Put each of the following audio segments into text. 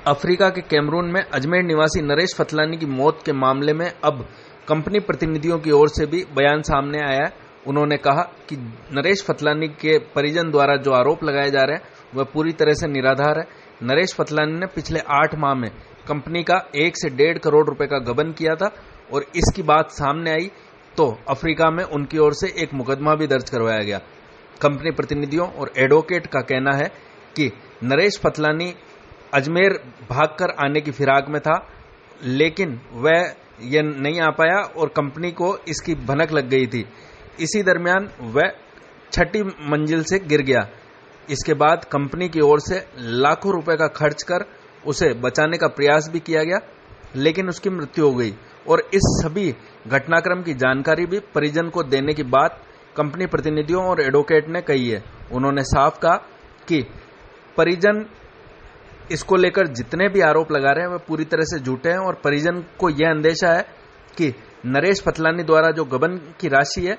Africa के Cameroon में अजमेर निवासी नरेश फतलानी की मौत के मामले में अब कंपनी प्रतिनिधियों की ओर से भी बयान सामने आया है। उन्होंने कहा कि नरेश फतलानी के परिजन द्वारा जो आरोप लगाए जा रहे हैं वह पूरी तरह से निराधार है। नरेश फतलानी ने पिछले 8 माह में कंपनी का 1 से 1.5 करोड़ रुपए का गबन किया था और इसकी बात सामने आई तो अफ्रीका में उनकी ओर से एक मुकदमा भी दर्ज करवाया गया। कंपनी प्रतिनिधियों और एडवोकेट का कहना है कि नरेश फतलानी अजमेर भागकर आने की फिराक में था, लेकिन वह यह नहीं आ पाया और कंपनी को इसकी भनक लग गई थी। इसी दरमियान वह 6ठी मंजिल से गिर गया। इसके बाद कंपनी की ओर से लाखों रुपए का खर्च कर उसे बचाने का प्रयास भी किया गया, लेकिन उसकी मृत्यु हो गई। और इस सभी घटनाक्रम की जानकारी भी परिजन को देने की बात कंपनी प्रतिनिधियों और एडवोकेट ने कही है। उन्होंने साफ कहा कि परिजन इसको लेकर जितने भी आरोप लगा रहे हैं वह पूरी तरह से झूठे हैं और परिजन को यह अंदेशा है कि नरेश फतलानी द्वारा जो गबन की राशि है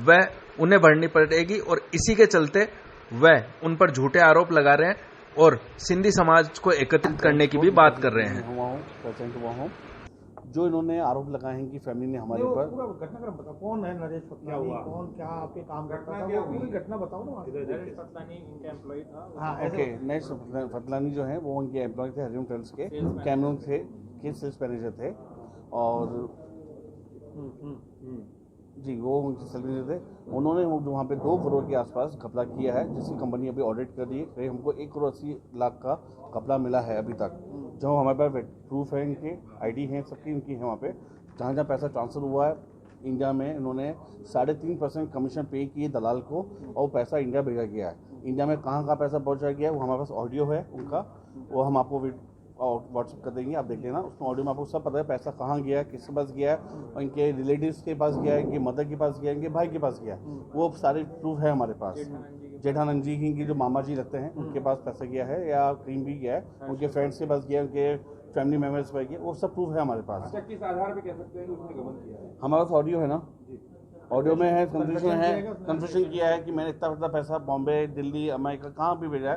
वह उन्हें भरनी पड़ेगी और इसी के चलते वह उन पर झूठे आरोप लगा रहे हैं और सिंधी समाज को एकत्रित करने की भी बात कर रहे हैं। जो इन्होंने आरोप लगाए हैं कि फैमिली ने हमारे ऊपर घटनाक्रम बताओ, कौन है नरेश फतलानी, कौन क्या आपके काम करता था, वो पूरी घटना बताओ ना। नरेश फतलानी इनका एम्प्लॉय था। हाँ, ओके। नरेश फतलानी जो है वो उनके एम्प्लॉय थे, हरिओम ट्रेवल्स के कैमरून थे, के सेल्स मैनेजर थे और जी वो उनके सेल्स मैनेजर थे। उन्होंने वहाँ पे 2 करोड़ के आसपास घपला किया है, जिसकी कंपनी अभी ऑडिट कर रही है। हमको 1 करोड़ 80 लाख का घपला मिला है अभी तक, जो हमारे पास प्रूफ है, इनके आईडी हैं, सबकी इनकी है। वहाँ पे जहाँ जहाँ पैसा ट्रांसफ़र हुआ है इंडिया में, इन्होंने 3.5% कमीशन पे किए दलाल को और वो पैसा इंडिया भेजा गया है। इंडिया में कहाँ कहाँ पैसा पहुँचा गया है वो हमारे पास ऑडियो है उनका, वो हम आपको व्हाट्सअप कर देंगे, आप देख लेना। उसमें ऑडियो में आपको सब पता है पैसा कहाँ गया है, किसके पास गया है, और इनके रिलेटिव्स के पास गया है, इनके मदर के पास गया है, इनके भाई के पास गया है। वो सारे प्रूफ है हमारे पास। जेठानंद जी की जो मामा जी लगते हैं उनके पास पैसा गया है या क्रीम भी गया है, उनके फ्रेंड्स के पास गया है, उनके फैमिली मेम्बर्स पर गया, वो सब प्रूफ है हमारे पास। अच्छा, किस आधार पे कह सकते हैं कि उसने गबन किया है? हमारे पास ऑडियो है ना, ऑडियो में है, कन्फ्यूजन किया है कि मैंने इतना पैसा बॉम्बे, दिल्ली, अमेरिका कहाँ भी भेजा है।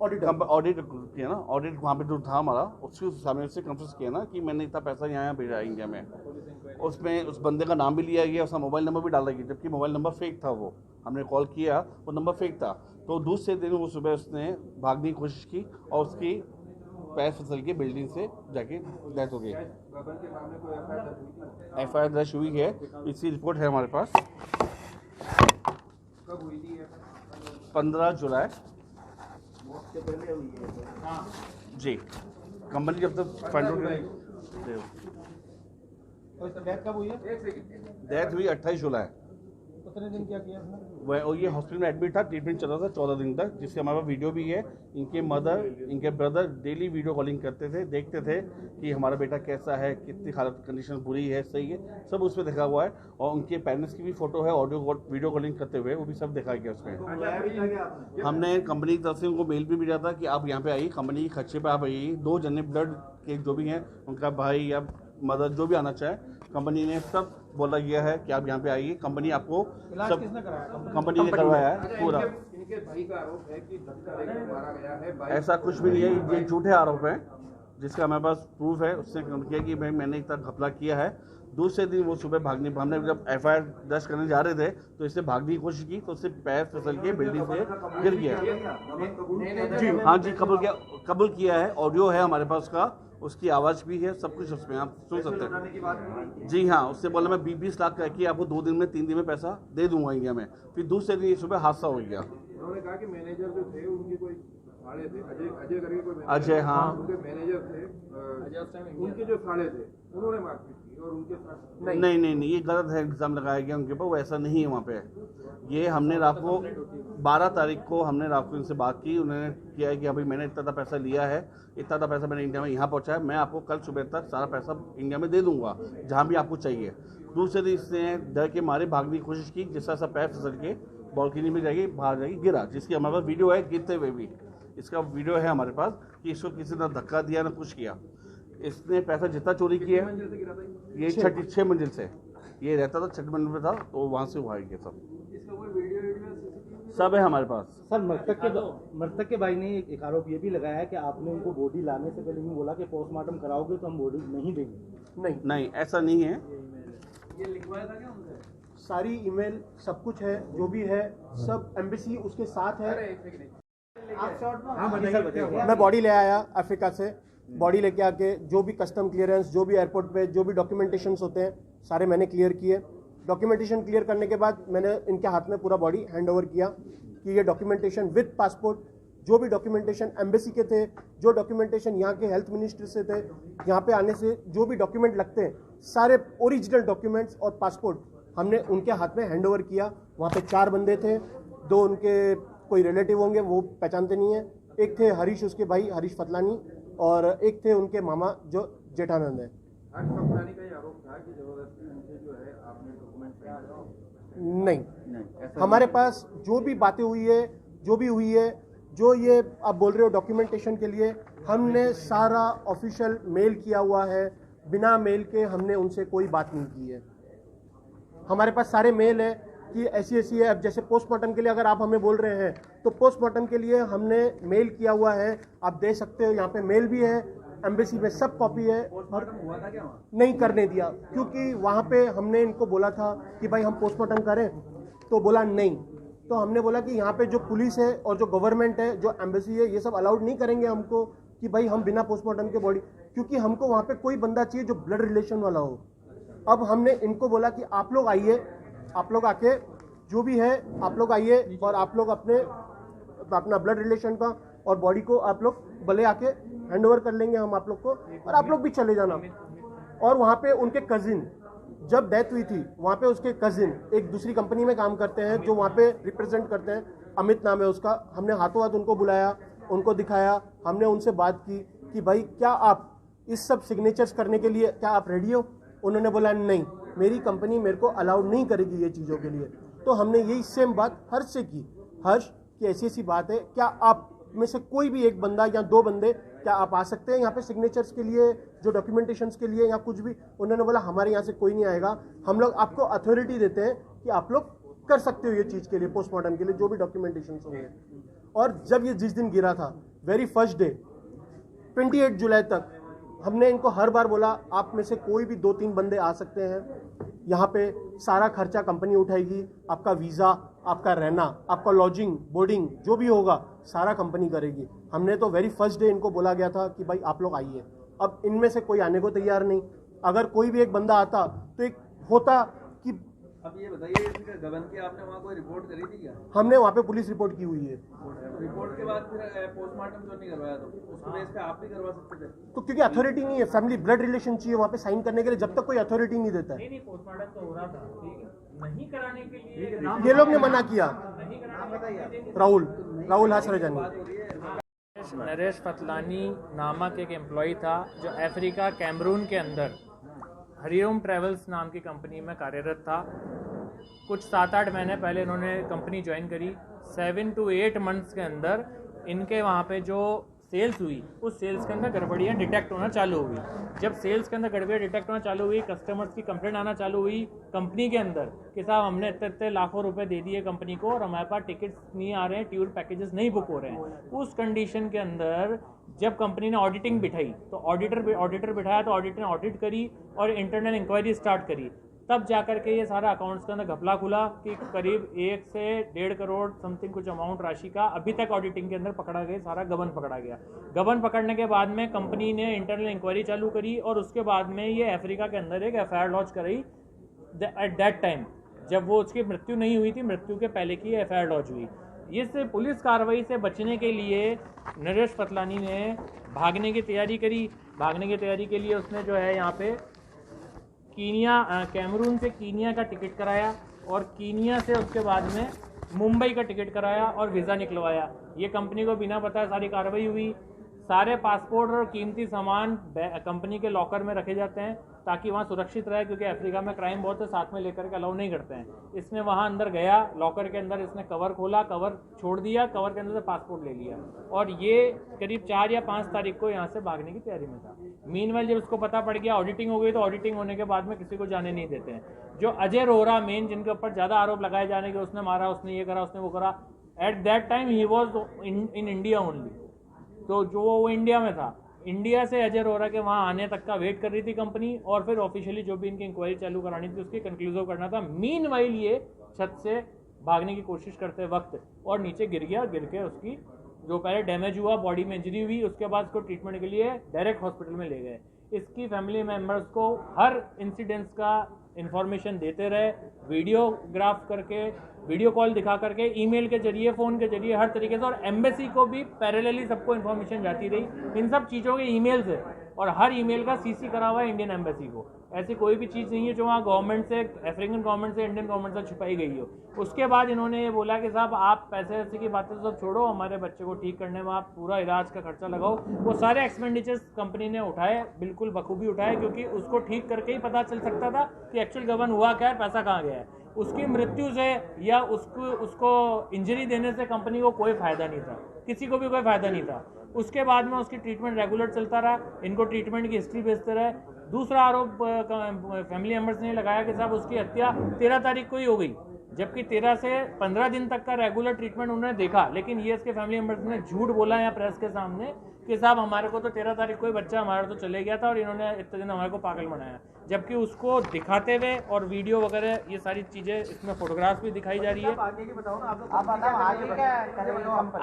ऑडिट किया ना, ऑडिट वहाँ पे जो था हमारा, उसके सामने से कंफ्यूज किया ना कि मैंने इतना पैसा यहाँ भेजा है इंडिया में। उसमें उस बंदे का नाम भी लिया गया, उसका मोबाइल नंबर भी डाला गया, जबकि मोबाइल नंबर फेक था। वो हमने कॉल किया, वो नंबर फेक था। तो दूसरे दिन वो सुबह उसने भागने की कोशिश की और उसकी पैर फिसल के बिल्डिंग से जाके डेथ हो गई। FIR दर्ज हुई है, इसकी रिपोर्ट है हमारे पास। 15 जुलाई जी। कंपनी जब तक फंड डेथ कब हुई है? डेथ हुई 28 जुलाई। कितने दिन क्या किया उसने? वह ये हॉस्पिटल में एडमिट था, ट्रीटमेंट चल रहा था 14 दिन तक, जिससे हमारे पास वीडियो भी है। इनके मदर, इनके ब्रदर डेली वीडियो कॉलिंग करते थे, देखते थे कि हमारा बेटा कैसा है, कितनी हालत कंडीशन बुरी है, सही है, सब उसमें देखा हुआ है। और उनके पेरेंट्स की भी फोटो है, वीडियो कॉलिंग करते हुए, वो भी सब देखा गया उसमें। हमने कंपनी की तरफ से उनको मेल भी भेजा था कि आप यहाँ पे आइए, कंपनी के खर्चे पर आप आइए। 2 जने ब्लड के जो भी हैं, उनका भाई या मदर जो भी आना चाहे, कंपनी ने सब बोला गया है कि आप यहाँ पे आइए। कंपनी आपको सब कंपनी ने करवाया है पूरा। इनके भाई का आरोप है कि धक्का देकर मारा गया है। ऐसा कुछ भी नहीं है, ये झूठे आरोप हैं, जिसका हमारे पास प्रूफ है। उससे किया कि भाई मैंने इतना घपला किया है। दूसरे दिन वो सुबह भागने, हमने जब FIR दर्ज करने जा रहे थे तो इससे भागने की कोशिश की, तो उससे पैर फिसल के बिल्डिंग से गिर गया। जी हाँ जी, कबूल किया है। ऑडियो है हमारे पास का, उसकी आवाज़ भी है, सब कुछ उसमें आप सुन सकते हैं। जी हाँ, उससे बोला मैं 20 लाख कि आपको 2 दिन में 3 दिन में पैसा दे दूंगा इंडिया में। फिर दूसरे दिन सुबह हादसा हो गया। उन्होंने कहा कि मैनेजर जो थे उनके कोई साले थे, अजय करके कोई अजय, हाँ, उनके मैनेजर थे, उनके जो साले थे उन्होंने मारपीट की और उनके साथ नहीं, ये गलत है, इल्ज़ाम लगाया गया उनके ऊपर। वो ऐसा नहीं है वहाँ पे। ये हमने रात को 12 तारीख को हमने रात को इनसे बात की। उन्होंने किया है कि अभी मैंने इतना पैसा लिया है, इतना पैसा मैंने इंडिया में यहाँ पहुँचाया, मैं आपको कल सुबह तक सारा पैसा इंडिया में दे दूँगा जहाँ भी आपको चाहिए। दूसरे दिन इसने डर के मारे भागने की कोशिश की, जिस तरह सा पैर फिसल के बालकनी में जाएगी, बाहर जाएगी, गिरा, जिसकी हमारे पास वीडियो है गिरते हुए भी। इसका वीडियो है हमारे पास कि इसको किसी ने धक्का दिया ना कुछ किया। इसने पैसा जितना चोरी किया, ये 6 मंजिल से ये रहता था, 6 मंजिल पे था, तो वहाँ से वो आ गया सब। सब है हमारे पास। सर मृतक के भाई ने एक आरोप ये भी लगाया है कि आपने उनको बॉडी लाने से पहले ही बोला कि पोस्टमार्टम कराओगे तो हम बॉडी नहीं देंगे। नहीं ऐसा नहीं है। ये लिखवाया था क्या उनसे? सारी ईमेल सब कुछ है, जो भी है सब एम्बेसी उसके साथ है। मैं बॉडी ले आया अफ्रीका से, बॉडी लेके आके जो भी कस्टम क्लियरेंस, जो भी एयरपोर्ट पे जो भी डॉक्यूमेंटेशंस होते हैं सारे मैंने क्लियर किए। डॉक्यूमेंटेशन क्लियर करने के बाद मैंने इनके हाथ में पूरा बॉडी हैंड ओवर किया कि ये डॉक्यूमेंटेशन विद पासपोर्ट, जो भी डॉक्यूमेंटेशन एम्बेसी के थे, जो डॉक्यूमेंटेशन यहाँ के हेल्थ मिनिस्टर से थे, यहाँ पे आने से जो भी डॉक्यूमेंट लगते हैं सारे ओरिजिनल डॉक्यूमेंट्स और पासपोर्ट हमने उनके हाथ में हैंड ओवर किया। वहाँ पे 4 बंदे थे, 2 उनके कोई रिलेटिव होंगे वो पहचानते नहीं है, एक थे हरीश उसके भाई हरीश फतलानी और एक थे उनके मामा जो जेठानंद है। नहीं, हमारे पास जो भी बातें हुई है, जो भी हुई है, जो ये आप बोल रहे हो डॉक्यूमेंटेशन के लिए, हमने सारा ऑफिशियल मेल किया हुआ है। बिना मेल के हमने उनसे कोई बात नहीं की है। हमारे पास सारे मेल है कि ऐसी है। अब जैसे पोस्टमार्टम के लिए अगर आप हमें बोल रहे हैं तो पोस्टमार्टम के लिए हमने मेल किया हुआ है, आप दे सकते हो, यहाँ पे मेल भी है, एम्बेसी में सब कॉपी है। पोस्टमार्टम हुआ था क्या? नहीं करने दिया, क्योंकि वहाँ पे हमने इनको बोला था कि भाई हम पोस्टमार्टम करें, तो बोला नहीं। तो हमने बोला कि यहाँ पे जो पुलिस है और जो गवर्नमेंट है, जो एम्बेसी है, ये सब अलाउड नहीं करेंगे हमको कि भाई हम बिना पोस्टमार्टम के बॉडी, क्योंकि हमको वहाँ पे कोई बंदा चाहिए जो ब्लड रिलेशन वाला हो। अब हमने इनको बोला कि आप लोग आइए, आप लोग आके जो भी है आप लोग आइए और आप लोग अपना ब्लड रिलेशन का और बॉडी को आप लोग भले आके हैंड ओवर कर लेंगे हम आप लोग को, और आप लोग भी चले जाना। और वहाँ पे उनके कजिन, जब डेथ हुई थी वहाँ पे उसके कजिन एक दूसरी कंपनी में काम करते हैं जो वहाँ पे रिप्रेजेंट करते हैं, अमित नाम है उसका। हमने हाथों हाथ उनको बुलाया, उनको दिखाया, हमने उनसे बात की कि भाई क्या आप इस सब सिग्नेचर्स करने के लिए क्या आप रेडी हो? उन्होंने बोला नहीं, मेरी कंपनी मेरे को अलाउड नहीं करेगी ये चीज़ों के लिए। तो हमने यही सेम बात हर्ष से की, हर्ष की ऐसी बात है, क्या आप में से कोई भी एक बंदा या 2 बंदे क्या आप आ सकते हैं यहाँ पे सिग्नेचर्स के लिए, जो डॉक्यूमेंटेशंस के लिए या कुछ भी? उन्होंने बोला हमारे यहाँ से कोई नहीं आएगा, हम लोग आपको अथॉरिटी देते हैं कि आप लोग कर सकते हो ये चीज़ के लिए, पोस्टमार्टम के लिए जो भी डॉक्यूमेंटेशंस होंगे। और जब ये जिस दिन गिरा था, वेरी फर्स्ट डे 28 जुलाई तक हमने इनको हर बार बोला आप में से कोई भी 2-3 बंदे आ सकते हैं, यहाँ पे सारा खर्चा कंपनी उठाएगी, आपका वीज़ा, आपका रहना, आपका लॉजिंग, बोर्डिंग जो भी होगा सारा कंपनी करेगी। हमने तो वेरी फर्स्ट डे इनको बोला गया था कि भाई आप लोग आइए। अब इनमें से कोई आने को तैयार नहीं। अगर कोई भी एक बंदा आता तो एक होता कि अब ये बताइए गबन की आपने वहाँ कोई रिपोर्ट करी थी क्या? हमने वहाँ पे पुलिस रिपोर्ट की हुई है। रिपोर्ट के बाद फिर पोस्टमार्टम क्यों नहीं करवाया? तो उसको बेस पे आप भी करवा सकते थे। तो क्योंकि अथॉरिटी नहीं है, फैमिली ब्लड रिलेशन चाहिए वहाँ पे साइन करने के लिए, जब तक कोई अथॉरिटी नहीं देता है। नहीं, पोस्टमार्टम तो हो रहा था, ठीक है, नहीं कराने के लिए ये लोग ने मना किया। राहुल हासरजानी। नरेश फतलानी नामक एक एम्प्लॉय था जो अफ्रीका कैमरून के अंदर हरिओम ट्रैवल्स नाम की कंपनी में कार्यरत था। कुछ 7-8 महीने पहले इन्होंने कंपनी ज्वाइन करी। 7 to 8 मंथ्स के अंदर इनके वहाँ पे जो सेल्स हुई, उस सेल्स के अंदर गड़बड़ियाँ डिटेक्ट होना चालू हुई। जब सेल्स के अंदर गड़बड़ियाँ डिटेक्ट होना चालू हुई, कस्टमर्स की कंप्लेंट आना चालू हुई कंपनी के अंदर कि साहब हमने इतने लाखों रुपए दे दिए कंपनी को और हमारे पास टिकट्स नहीं आ रहे हैं, टूर पैकेजेस नहीं बुक हो रहे हैं। उस कंडीशन के अंदर जब कंपनी ने ऑडिटिंग बिठाई तो ऑडिटर बिठाया तो ऑडिटर ने ऑडिट करी और इंटरनल इंक्वायरी स्टार्ट करी। तब जाकर के ये सारा अकाउंट्स के अंदर घपला खुला कि करीब 1 से 1.5 करोड़ समथिंग कुछ अमाउंट राशि का अभी तक ऑडिटिंग के अंदर पकड़ा गया, सारा गबन पकड़ा गया। गबन पकड़ने के बाद में कंपनी ने इंटरनल इंक्वायरी चालू करी और उसके बाद में ये अफ्रीका के अंदर एक एफआईआर लॉन्च कराई। एट दैट टाइम जब वो उसकी मृत्यु नहीं हुई थी, मृत्यु के पहले की एफआईआर लॉन्च हुई। इससे पुलिस कार्रवाई से बचने के लिए नरेश फतलानी ने भागने की तैयारी करी। भागने की तैयारी के लिए उसने जो है यहाँ पे कैमरून से कीनिया का टिकट कराया और कीनिया से उसके बाद में मुंबई का टिकट कराया और वीज़ा निकलवाया। ये कंपनी को बिना बताए सारी कार्रवाई हुई। सारे पासपोर्ट और कीमती सामान कंपनी के लॉकर में रखे जाते हैं ताकि वहाँ सुरक्षित रहे, क्योंकि अफ्रीका में क्राइम बहुत है, साथ में लेकर के अलाउ नहीं करते हैं। इसने वहाँ अंदर गया, लॉकर के अंदर इसने कवर खोला, कवर छोड़ दिया, कवर के अंदर से पासपोर्ट ले लिया और ये करीब 4 या 5 तारीख को यहाँ से भागने की तैयारी में था। मीनवाइल जब उसको पता पड़ गया, ऑडिटिंग हो गई, तो ऑडिटिंग होने के बाद में किसी को जाने नहीं देते हैं। जो अजय रोहरा मेन जिनके ऊपर ज़्यादा आरोप लगाए जाने के, उसने मारा, उसने ये करा, उसने वो करा, at that time he was in India only, तो जो वो इंडिया में था, इंडिया से अजय अरोरा के वहाँ आने तक का वेट कर रही थी कंपनी, और फिर ऑफिशियली जो भी इनकी इंक्वायरी चालू करानी थी उसकी कंक्लूसिव करना था। मीनवाइल ये छत से भागने की कोशिश करते वक्त और नीचे गिर गया, गिर के उसकी जो पहले डैमेज हुआ, बॉडी में इंजरी हुई, उसके बाद उसको ट्रीटमेंट के लिए डायरेक्ट हॉस्पिटल में ले गए। इसकी फैमिली मेम्बर्स को हर इंसिडेंट्स का इंफॉर्मेशन देते रहे, वीडियोग्राफ करके, वीडियो कॉल दिखा करके, ईमेल के जरिए, फ़ोन के जरिए, हर तरीके से, और एम्बेसी को भी पैरेलली सबको इन्फॉर्मेशन जाती रही इन सब चीज़ों के ईमेल से, और हर ईमेल का सीसी करा हुआ है इंडियन एम्बेसी को। ऐसी कोई भी चीज़ नहीं है जो वहाँ गवर्नमेंट से, अफ्रीकन गवर्नमेंट से, इंडियन गवर्नमेंट से छुपाई गई हो। उसके बाद इन्होंने ये बोला कि साहब आप पैसे ऐसे की बातें सब छोड़ो, हमारे बच्चे को ठीक करने में आप पूरा इलाज का खर्चा लगाओ। वो सारे एक्सपेंडिचर्स कंपनी ने उठाए, बिल्कुल बखूबी उठाए, क्योंकि उसको ठीक करके ही पता चल सकता था कि एक्चुअल गबन हुआ क्या है, पैसा कहाँ गया है। उसकी मृत्यु से या उसको इंजरी देने से कंपनी को कोई फ़ायदा नहीं था, किसी को भी कोई फ़ायदा नहीं था। उसके बाद में उसकी ट्रीटमेंट रेगुलर चलता रहा, इनको ट्रीटमेंट की हिस्ट्री भेजते रहे। दूसरा आरोप फैमिली मेम्बर्स ने लगाया कि साहब उसकी हत्या 13 तारीख को ही हो गई, जबकि 13 से 15 दिन तक का रेगुलर ट्रीटमेंट उन्होंने देखा। लेकिन ये इसके फैमिली मेम्बर्स ने झूठ बोला यहाँ प्रेस के सामने कि साहब हमारे को तो 13 तारीख को ही बच्चा हमारा तो चले गया था और इन्होंने इतने दिन हमारे को पागल बनाया, जबकि उसको दिखाते हुए और वीडियो वगैरह ये सारी चीज़ें, इसमें फोटोग्राफ्स भी दिखाई जा रही है।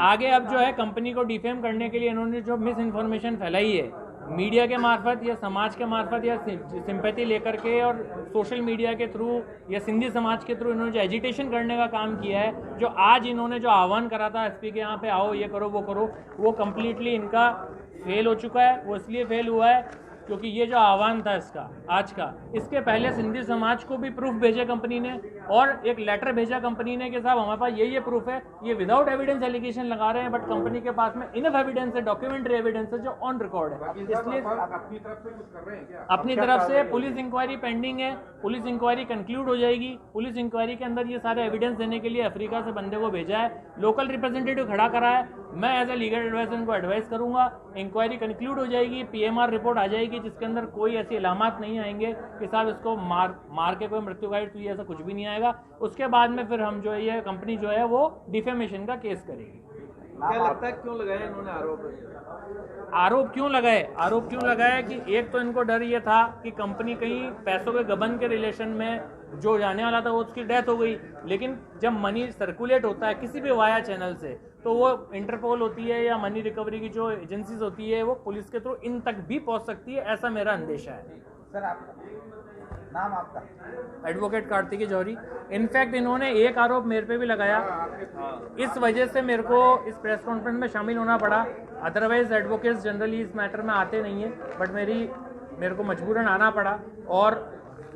आगे अब जो है कंपनी को डिफेम करने के लिए इन्होंने जो मिस इन्फॉर्मेशन फैलाई है मीडिया के मार्फत या समाज के मार्फत या सिंपैथी लेकर के और सोशल मीडिया के थ्रू या सिंधी समाज के थ्रू इन्होंने जो एजिटेशन करने का काम किया है, जो आज इन्होंने जो आह्वान करा था एसपी के यहाँ पे आओ ये करो वो करो, वो कम्प्लीटली इनका फेल हो चुका है। वो इसलिए फेल हुआ है क्योंकि ये जो आह्वान था इसका आज का, इसके पहले सिंधी समाज को भी प्रूफ भेजे कंपनी ने और एक लेटर भेजा कंपनी ने कि साहब हमारे पास ये प्रूफ है, ये विदाउट एविडेंस एलिगेशन लगा रहे हैं, बट कंपनी के पास में इनफ एविडेंस है, डॉक्यूमेंट्री एविडेंस है जो ऑन रिकॉर्ड है। इसलिए अपनी तरफ से कुछ कर रहे हैं क्या? अपनी तरफ से पुलिस इंक्वायरी पेंडिंग है, पुलिस इंक्वायरी कंक्लूड हो जाएगी। पुलिस इंक्वायरी के अंदर ये सारे एविडेंस देने के लिए अफ्रीका से बंदे को भेजा है, लोकल रिप्रेजेंटेटिव खड़ा करा है। मैं एज ए लीगल एडवाइजर इनको एडवाइस करूंगा, इंक्वायरी कंक्लूड हो जाएगी, पीएमआर रिपोर्ट आ जाएगी जिसके अंदर कोई ऐसी इलामात नहीं आएंगे कि साहब इसको मार के कोई मृत्यु घाट हुई, ऐसा कुछ भी नहीं आएगा। उसके बाद में फिर हम जो है ये कंपनी जो है वो डिफेमेशन का केस करेगी। क्या लगता है क्यों लगाया इन्होंने आरोप क्यों लगाए? आरोप क्यों लगाए कि एक तो इनको डर ये था कि कंपनी कहीं पैसों के गबन के रिलेशन में जो जाने वाला था वो उसकी डेथ हो गई, लेकिन जब मनी सर्कुलेट होता है किसी भी वाया चैनल से तो वो इंटरपोल होती है या मनी रिकवरी की जो एजेंसीज होती है वो पुलिस के थ्रू इन तक भी पहुंच सकती है, ऐसा मेरा अंदेशा है। सर आपका नाम? आपका? एडवोकेट कार्तिकी जौहरी। इनफैक्ट इन्होंने एक आरोप मेरे पे भी लगाया, इस वजह से मेरे को इस प्रेस कॉन्फ्रेंस में शामिल होना पड़ा। अदरवाइज एडवोकेट्स जनरली इस मैटर में आते नहीं है, बट मेरे को मजबूरन आना पड़ा। और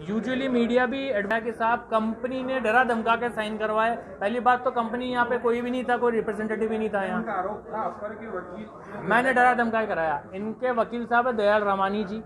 यूजुअली मीडिया भी एडवाइस के साथ कंपनी ने डरा धमका के साइन करवाए। पहली बात तो कंपनी यहाँ पे कोई भी नहीं था, कोई रिप्रेजेंटेटिव भी नहीं था यहाँ। आरोप था अफसर के वकील, मैंने डरा धमका कराया। इनके वकील साहब है दयाल रामानी जी,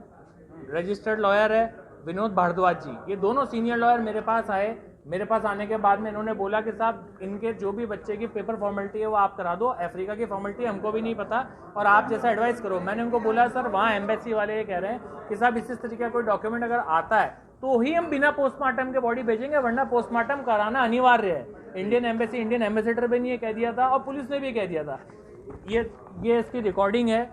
रजिस्टर्ड लॉयर है विनोद भारद्वाज जी, ये दोनों सीनियर लॉयर मेरे पास आए। मेरे पास आने के बाद में इन्होंने बोला कि साहब इनके जो भी बच्चे की पेपर फॉर्मेलिटी है वो आप करा दो, अफ्रीका की फॉर्मेलिटी हमको भी नहीं पता और आप जैसा एडवाइस करो। मैंने उनको बोला सर वहाँ एम्बेसी वाले ये कह रहे हैं कि साहब इस तरीके का कोई डॉक्यूमेंट अगर आता है तो ही हम बिना पोस्टमार्टम के बॉडी भेजेंगे, वरना पोस्टमार्टम कराना अनिवार्य है। इंडियन एम्बेसी, इंडियन एम्बेसडर भी ने ये कह दिया था और पुलिस ने भी कह दिया था। ये इसकी रिकॉर्डिंग है,